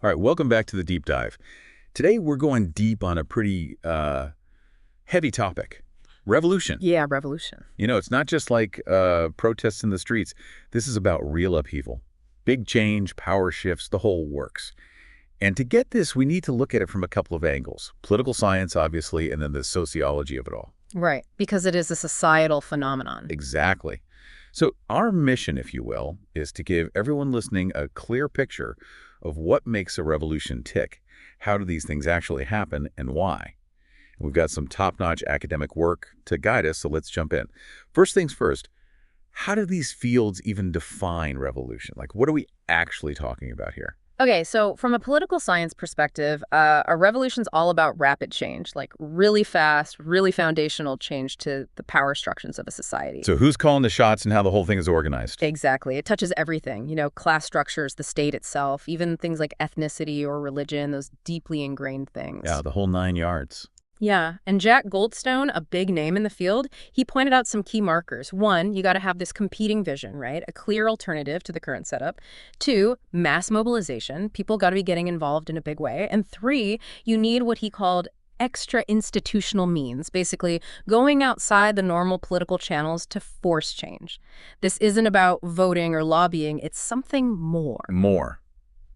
All right, welcome back to the deep dive. Today we're going deep on a pretty heavy topic, revolution. Yeah, revolution. It's not just like protests in the streets. This is about real upheaval. Big change, power shifts, the whole works. And to get this, we need to look at it from a couple of angles. Political science, obviously, and then the sociology of it all. Right, because it is a societal phenomenon. Exactly. So our mission, if you will, is to give everyone listening a clear picture of what makes a revolution tick. How do these things actually happen and why? We've got some top-notch academic work to guide us, so let's jump in. First things first, how do these fields even define revolution? Like, what are we actually talking about here? Okay, so from a political science perspective, a revolution's all about rapid change, like really fast, really foundational change to the power structures of a society. So who's calling the shots and how the whole thing is organized? Exactly. It touches everything, class structures, the state itself, even things like ethnicity or religion, those deeply ingrained things. Yeah, the whole 9 yards. Yeah, and Jack Goldstone, a big name in the field, he pointed out some key markers. One, you got to have this competing vision, right? A clear alternative to the current setup. Two, mass mobilization. People got to be getting involved in a big way. And three, you need what he called extra institutional means, basically going outside the normal political channels to force change. This isn't about voting or lobbying. It's something more. More.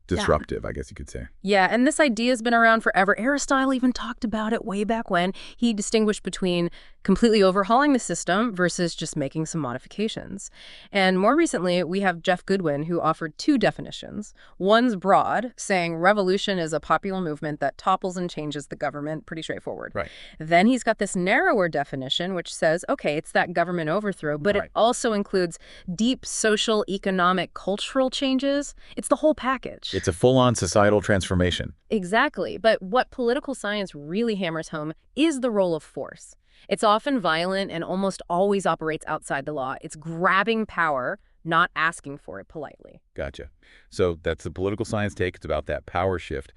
Disruptive, I guess you could say. Yeah, and this idea has been around forever. Aristotle even talked about it way back when. He distinguished between completely overhauling the system versus just making some modifications. And more recently, we have Jeff Goodwin, who offered two definitions. One's broad, saying revolution is a popular movement that topples and changes the government. Pretty straightforward. Right. Then he's got this narrower definition, which says, okay, it's that government overthrow, but it also includes deep social, economic, cultural changes. It's the whole package. It's a full-on societal transformation. Exactly. But what political science really hammers home is the role of force. It's often violent and almost always operates outside the law. It's grabbing power, not asking for it politely. Gotcha. So that's the political science take. It's about that power shift.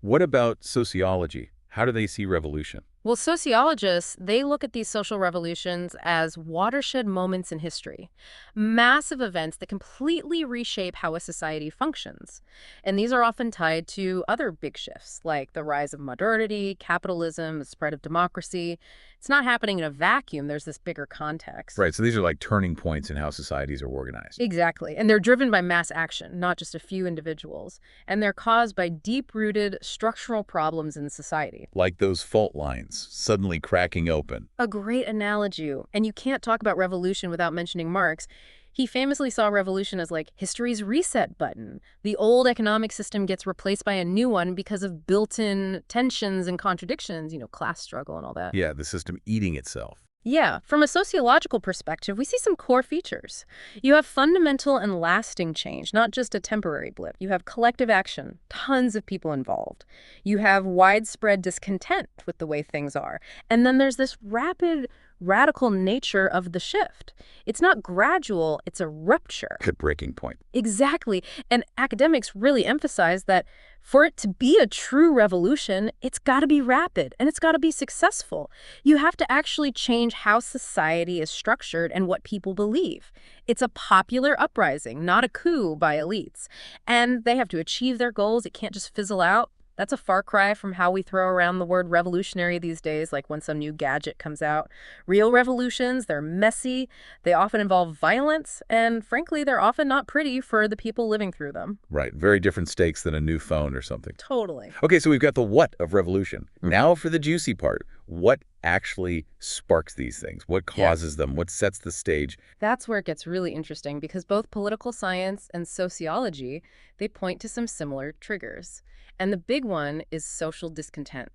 What about sociology? How do they see revolution? Well, sociologists, they look at these social revolutions as watershed moments in history, massive events that completely reshape how a society functions. And these are often tied to other big shifts, like the rise of modernity, capitalism, the spread of democracy. It's not happening in a vacuum. There's this bigger context. Right, so these are like turning points in how societies are organized. Exactly. And they're driven by mass action, not just a few individuals. And they're caused by deep-rooted structural problems in society. Like those fault lines suddenly cracking open. A great analogy. And you can't talk about revolution without mentioning Marx. He famously saw revolution as like history's reset button. The old economic system gets replaced by a new one because of built-in tensions and contradictions, class struggle and all that. Yeah, the system eating itself. Yeah, from a sociological perspective, we see some core features. You have fundamental and lasting change, not just a temporary blip. You have collective action, tons of people involved. You have widespread discontent with the way things are. And then there's this rapid, radical nature of the shift. It's not gradual, it's a rupture. The breaking point. Exactly. And academics really emphasize that for it to be a true revolution, it's got to be rapid and it's got to be successful. You have to actually change how society is structured and what people believe. It's a popular uprising, not a coup by elites. And they have to achieve their goals. It can't just fizzle out. That's a far cry from how we throw around the word revolutionary these days, like when some new gadget comes out. Real revolutions, they're messy, they often involve violence, and frankly, they're often not pretty for the people living through them. Right, very different stakes than a new phone or something. Totally. Okay, so we've got the what of revolution. Now for the juicy part. What actually sparks these things? What causes them? What sets the stage? That's where it gets really interesting because both political science and sociology, they point to some similar triggers. And the big one is social discontent,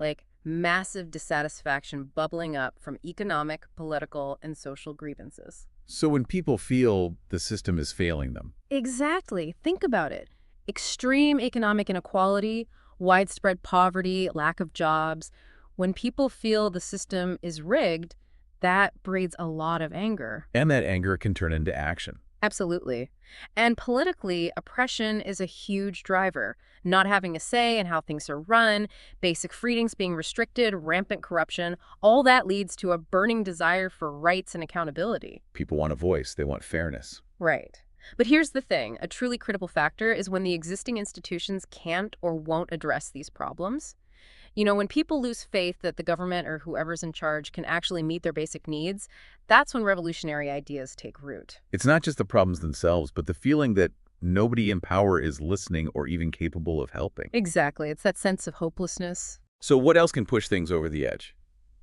like massive dissatisfaction bubbling up from economic, political, and social grievances. So when people feel the system is failing them. Exactly. Think about it. Extreme economic inequality, widespread poverty, lack of jobs. When people feel the system is rigged, that breeds a lot of anger. And that anger can turn into action. Absolutely. And politically, oppression is a huge driver. Not having a say in how things are run, basic freedoms being restricted, rampant corruption, all that leads to a burning desire for rights and accountability. People want a voice. They want fairness. Right. But here's the thing. A truly critical factor is when the existing institutions can't or won't address these problems. When people lose faith that the government or whoever's in charge can actually meet their basic needs, that's when revolutionary ideas take root. It's not just the problems themselves, but the feeling that nobody in power is listening or even capable of helping. Exactly. It's that sense of hopelessness. So what else can push things over the edge,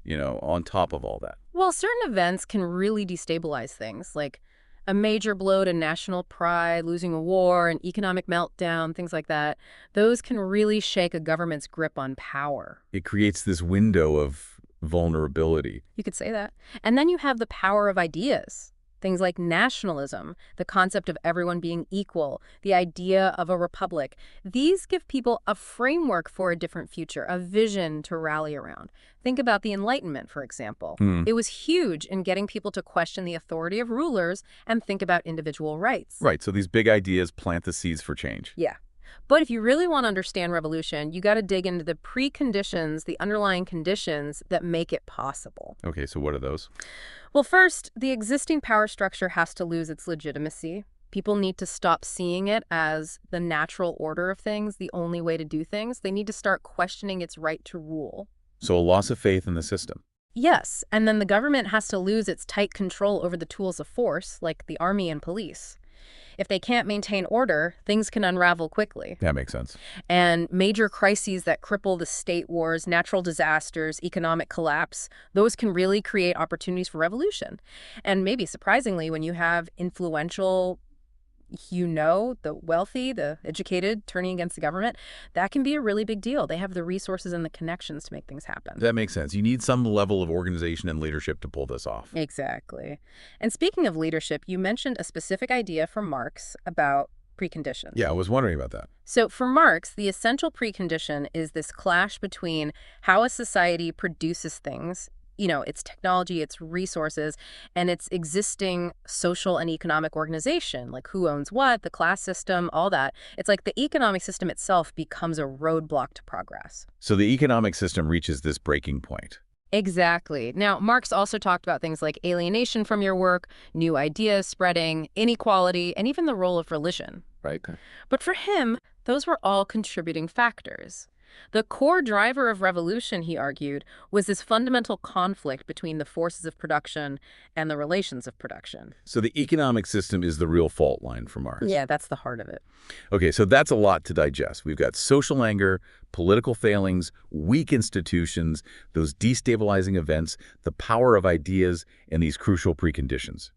on top of all that? Well, certain events can really destabilize things, like a major blow to national pride, losing a war, an economic meltdown, things like that. Those can really shake a government's grip on power. It creates this window of vulnerability. You could say that. And then you have the power of ideas. Things like nationalism, the concept of everyone being equal, the idea of a republic. These give people a framework for a different future, a vision to rally around. Think about the Enlightenment, for example. It was huge in getting people to question the authority of rulers and think about individual rights. Right, so these big ideas plant the seeds for change. Yeah. But if you really want to understand revolution, you got to dig into the preconditions, the underlying conditions that make it possible. Okay, so what are those? Well, first, the existing power structure has to lose its legitimacy. People need to stop seeing it as the natural order of things, the only way to do things. They need to start questioning its right to rule. So a loss of faith in the system. Yes, and then the government has to lose its tight control over the tools of force, like the army and police. If they can't maintain order, things can unravel quickly. That makes sense. And major crises that cripple the state wars, natural disasters, economic collapse, those can really create opportunities for revolution. And maybe surprisingly, when you have influential, the wealthy, the educated turning against the government, that can be a really big deal. They have the resources and the connections to make things happen. That makes sense. You need some level of organization and leadership to pull this off. Exactly. And speaking of leadership, you mentioned a specific idea from Marx about preconditions. Yeah, I was wondering about that. So for Marx, the essential precondition is this clash between how a society produces things, its technology, its resources, and its existing social and economic organization, like who owns what, the class system, all that. It's like the economic system itself becomes a roadblock to progress. So the economic system reaches this breaking point. Exactly. Now, Marx also talked about things like alienation from your work, new ideas spreading, inequality, and even the role of religion. Right. But for him, those were all contributing factors. The core driver of revolution, he argued, was this fundamental conflict between the forces of production and the relations of production. So the economic system is the real fault line for Marx. Yeah, that's the heart of it. Okay, so that's a lot to digest. We've got social anger, political failings, weak institutions, those destabilizing events, the power of ideas, and these crucial preconditions.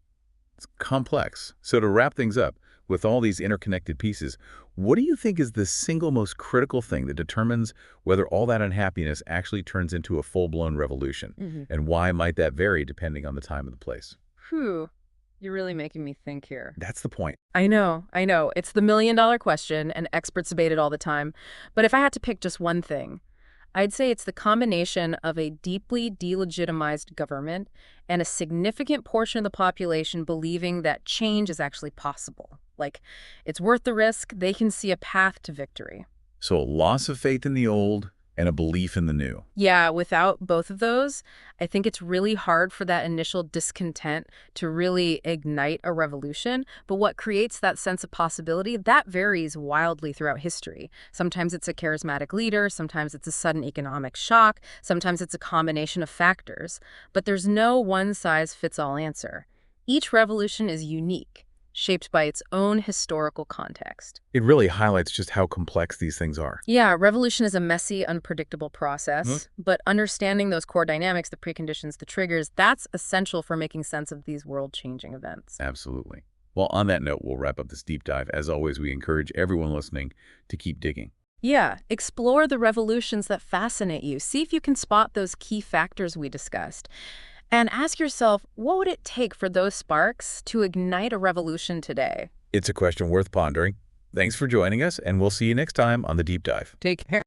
It's complex. So to wrap things up, with all these interconnected pieces, what do you think is the single most critical thing that determines whether all that unhappiness actually turns into a full-blown revolution? And why might that vary depending on the time and the place? Whew. You're really making me think here. That's the point. I know. It's the million-dollar question, and experts debate it all the time. But if I had to pick just one thing, I'd say it's the combination of a deeply delegitimized government and a significant portion of the population believing that change is actually possible. Like, it's worth the risk, they can see a path to victory. So a loss of faith in the old and a belief in the new. Yeah, without both of those, I think it's really hard for that initial discontent to really ignite a revolution. But what creates that sense of possibility, that varies wildly throughout history. Sometimes it's a charismatic leader, sometimes it's a sudden economic shock, sometimes it's a combination of factors. But there's no one-size-fits-all answer. Each revolution is unique, shaped by its own historical context. It really highlights just how complex these things are. Yeah, revolution is a messy, unpredictable process, but understanding those core dynamics, the preconditions, the triggers, that's essential for making sense of these world-changing events. Absolutely. Well, on that note, we'll wrap up this deep dive. As always, we encourage everyone listening to keep digging. Yeah, explore the revolutions that fascinate you. See if you can spot those key factors we discussed. And ask yourself, what would it take for those sparks to ignite a revolution today? It's a question worth pondering. Thanks for joining us, and we'll see you next time on The Deep Dive. Take care.